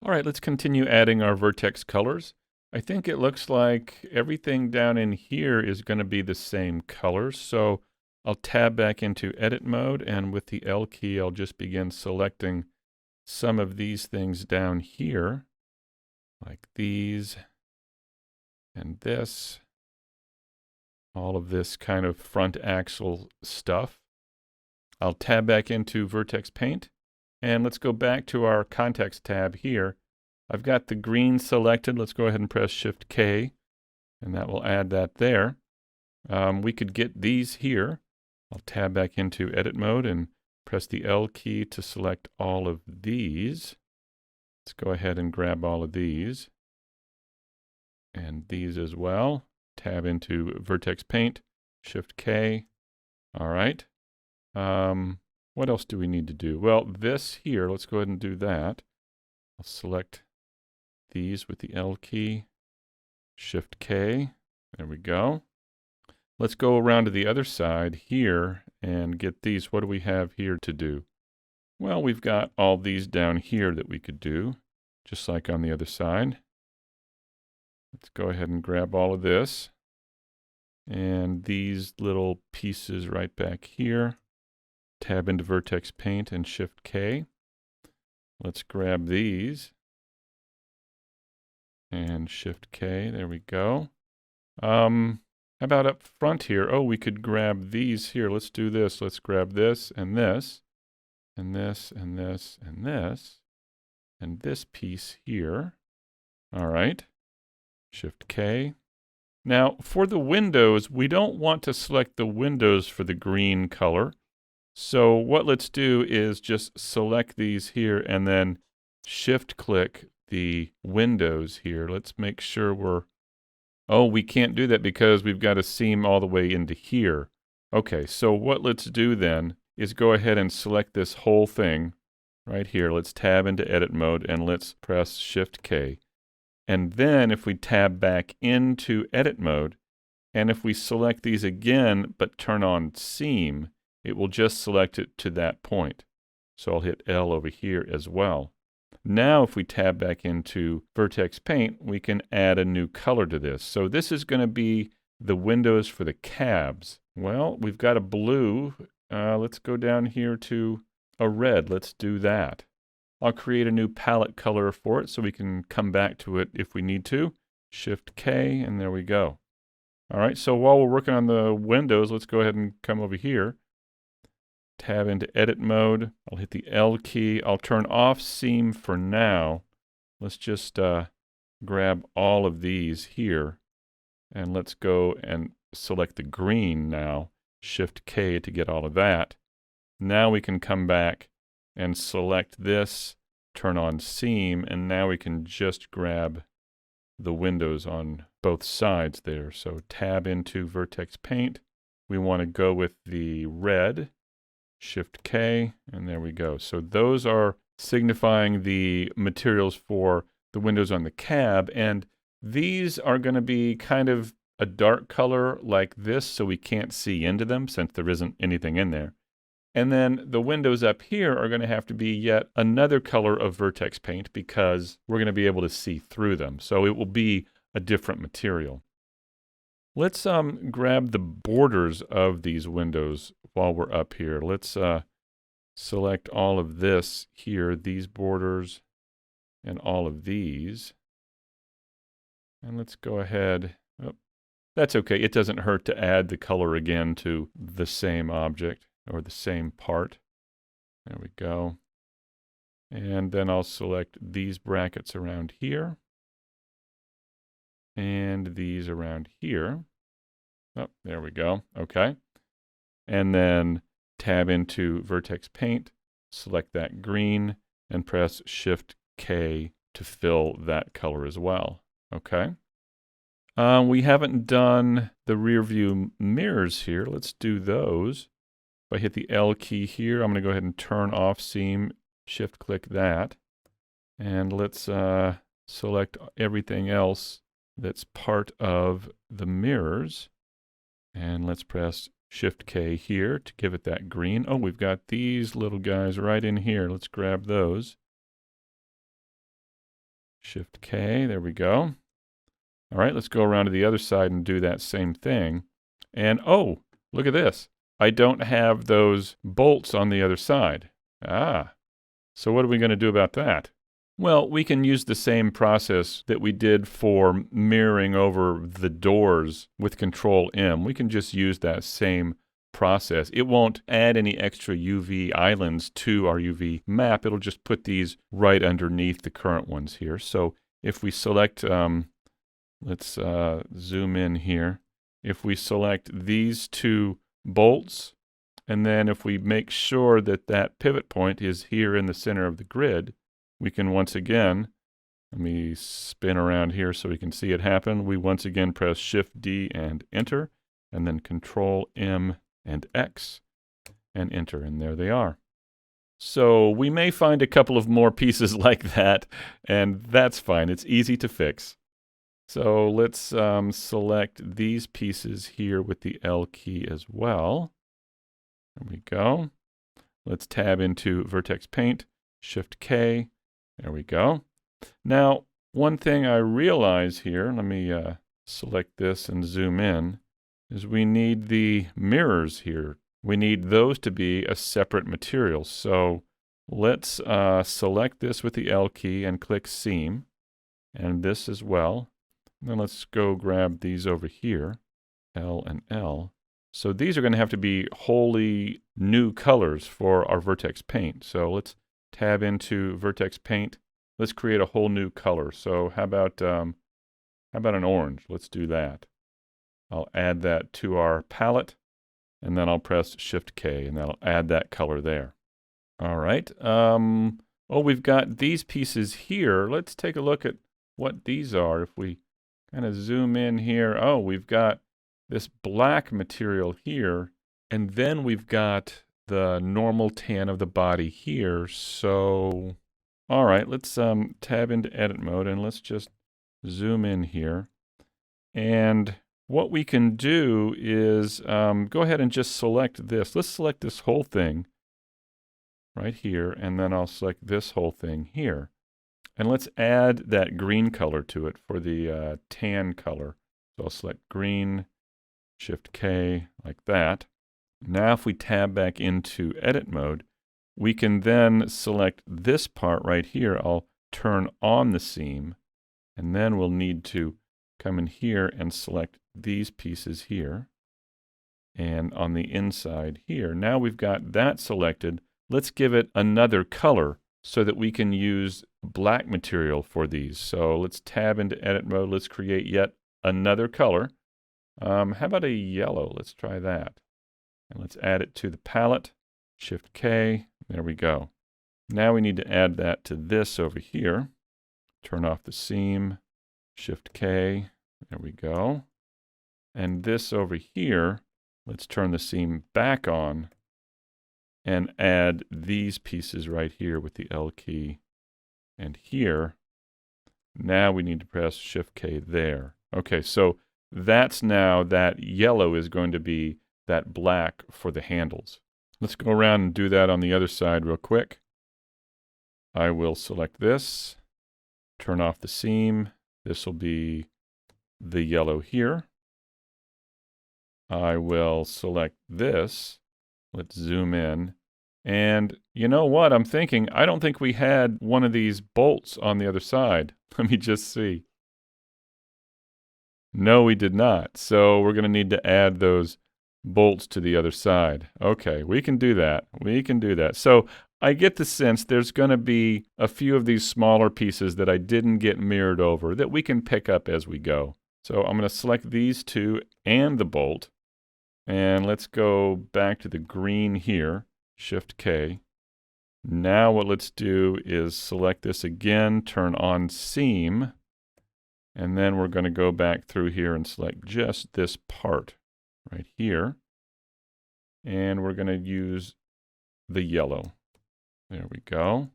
All right, let's continue adding our vertex colors. I think it looks like everything down in here is going to be the same color. So I'll tab back into edit mode, and with the L key, I'll just begin selecting some of these things down here, like these and this, all of this kind of front axle stuff. I'll tab back into Vertex Paint, and let's go back to our Context tab here. I've got the green selected. Let's go ahead and press Shift K, and that will add that there. We could get these here. I'll tab back into Edit mode and press the L key to select all of these. Let's go ahead and grab all of these. And these as well. Tab into Vertex Paint, Shift K. All right. What else do we need to do? Well, this here, let's go ahead and do that. I'll select these with the L key, Shift K. There we go. Let's go around to the other side here and get these. What do we have here to do? Well, we've got all these down here that we could do, just like on the other side. Let's go ahead and grab all of this. And these little pieces right back here. Tab into Vertex Paint and Shift K. Let's grab these. And Shift K, there we go. How about up front here? Oh, we could grab these here. Let's do this. Let's grab this and this, and this, and this, and this, and this piece here. All right. Shift K. Now, for the windows, we don't want to select the windows for the green color. So what let's do is just select these here and then shift click the windows here. Let's make sure we can't do that because we've got a seam all the way into here. Okay, so what let's do then is go ahead and select this whole thing right here. Let's tab into edit mode and let's press Shift K. And then if we tab back into edit mode, and if we select these again but turn on seam, it will just select it to that point. So I'll hit L over here as well. Now if we tab back into Vertex Paint, we can add a new color to this. So this is going to be the windows for the cabs. Well, we've got a blue. Let's go down here to a red. Let's do that. I'll create a new palette color for it so we can come back to it if we need to. Shift K, and there we go. All right, so while we're working on the windows, let's go ahead and come over here. Tab into edit mode. I'll hit the L key. I'll turn off seam for now. Let's just grab all of these here. And let's go and select the green now. Shift K to get all of that. Now we can come back and select this, turn on seam, and now we can just grab the windows on both sides there. So tab into Vertex Paint. We want to go with the red. Shift K, and there we go. So those are signifying the materials for the windows on the cab, and these are going to be kind of a dark color like this, so we can't see into them since there isn't anything in there. And then the windows up here are going to have to be yet another color of Vertex Paint because we're going to be able to see through them. So it will be a different material. Let's grab the borders of these windows while we're up here. Let's select all of this here, these borders, and all of these. And let's go ahead. Oh, that's okay. It doesn't hurt to add the color again to the same object or the same part. There we go. And then I'll select these brackets around here. And these around here. Oh, there we go. Okay. And then tab into Vertex Paint, select that green, and press Shift K to fill that color as well. Okay. We haven't done the rear view mirrors here. Let's do those. If I hit the L key here, I'm going to go ahead and turn off seam, shift click that. And let's select everything else that's part of the mirrors. And let's press Shift K here to give it that green. Oh, we've got these little guys right in here. Let's grab those. Shift K, there we go. All right, let's go around to the other side and do that same thing. And oh, look at this. I don't have those bolts on the other side. So what are we going to do about that? Well, we can use the same process that we did for mirroring over the doors with Control M. We can just use that same process. It won't add any extra UV islands to our UV map. It'll just put these right underneath the current ones here. So if we select, let's zoom in here. If we select these two bolts, and then if we make sure that that pivot point is here in the center of the grid, we can once again, let me spin around here so we can see it happen. We once again press Shift D and Enter, and then Control M and X and Enter, and there they are. So we may find a couple of more pieces like that, and that's fine. It's easy to fix. So let's select these pieces here with the L key as well. There we go. Let's tab into Vertex Paint, Shift K. There we go. Now, one thing I realize here, let me select this and zoom in, is we need the mirrors here. We need those to be a separate material. So let's select this with the L key and click Seam, and this as well. And then let's go grab these over here, L and L. So these are going to have to be wholly new colors for our Vertex Paint. So let's tab into Vertex Paint. Let's create a whole new color. So how about an orange? Let's do that. I'll add that to our palette, and then I'll press Shift K, and that'll add that color there. All right. Oh, we've got these pieces here. Let's take a look at what these are. If we kind of zoom in here, oh, we've got this black material here, and then we've got the normal tan of the body here. So, all right, let's tab into edit mode, and let's just zoom in here. And what we can do is go ahead and just select this. Let's select this whole thing right here, and then I'll select this whole thing here. And let's add that green color to it for the tan color. So I'll select green, Shift K, like that. Now if we tab back into edit mode, we can then select this part right here. I'll turn on the seam, and then we'll need to come in here and select these pieces here. And on the inside here, now we've got that selected. Let's give it another color so that we can use black material for these. So let's tab into edit mode. Let's create yet another color. How about a yellow? Let's try that. And let's add it to the palette. Shift K. There we go. Now we need to add that to this over here. Turn off the seam. Shift K. There we go. And this over here, let's turn the seam back on and add these pieces right here with the L key. And here, now we need to press Shift K there. Okay, so that's now that yellow is going to be that black for the handles. Let's go around and do that on the other side real quick. I will select this, turn off the seam. This will be the yellow here. I will select this. Let's zoom in. And you know what I'm thinking? I don't think we had one of these bolts on the other side. Let me just see. No, we did not. So we're going to need to add those bolts to the other side. Okay, we can do that. We can do that. So I get the sense there's going to be a few of these smaller pieces that I didn't get mirrored over that we can pick up as we go. So I'm going to select these two and the bolt. And let's go back to the green here. Shift K. Now what let's do is select this again, turn on seam, and then we're going to go back through here and select just this part right here. And we're going to use the yellow. There we go.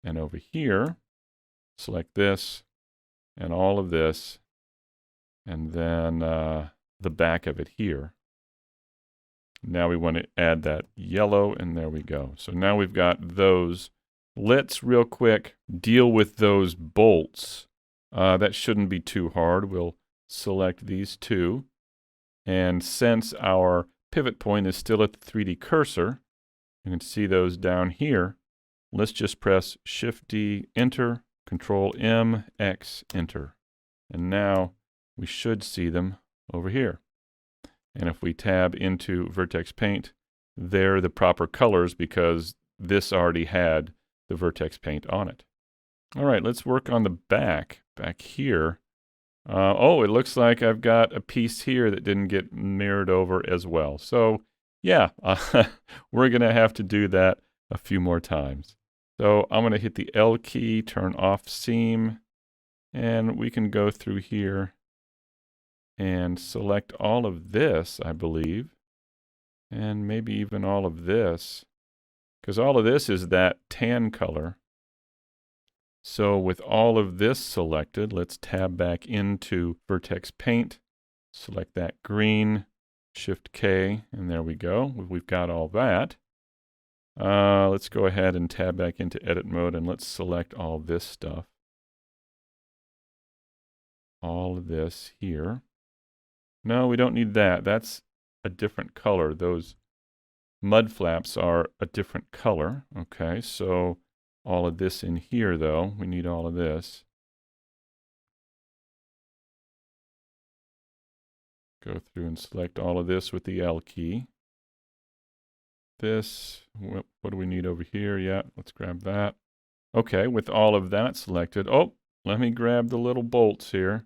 And over here, select this and all of this, and then the back of it here. Now we want to add that yellow, and there we go. So now we've got those let's real quick deal with those bolts. That shouldn't be too hard. We'll select these two. And since our pivot point is still at the 3D cursor, you can see those down here. Let's just press Shift-D, Enter, Control-M, X, Enter. And now we should see them over here. And if we tab into Vertex Paint, they're the proper colors because this already had the Vertex Paint on it. All right, let's work on the back here. Oh, it looks like I've got a piece here that didn't get mirrored over as well. So yeah, we're going to have to do that a few more times. So I'm going to hit the L key, turn off seam, and we can go through here and select all of this, I believe, and maybe even all of this, because all of this is that tan color. So with all of this selected, let's tab back into Vertex Paint, select that green, Shift-K, and there we go. We've got all that. Let's go ahead and tab back into Edit Mode, and let's select all this stuff. All of this here. No, we don't need that. That's a different color. Those mud flaps are a different color. Okay, so all of this in here, though, we need all of this. Go through and select all of this with the L key. This, what do we need over here? Yeah, let's grab that. Okay, with all of that selected, oh, let me grab the little bolts here.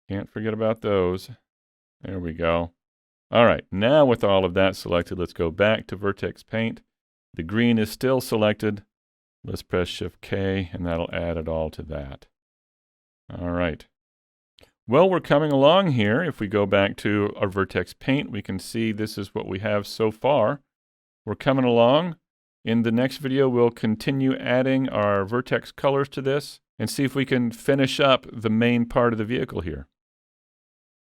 Can't forget about those. There we go. All right, now with all of that selected, let's go back to Vertex Paint. The green is still selected. Let's press Shift-K, and that'll add it all to that. All right. Well, we're coming along here. If we go back to our Vertex Paint, we can see this is what we have so far. We're coming along. In the next video, we'll continue adding our vertex colors to this and see if we can finish up the main part of the vehicle here.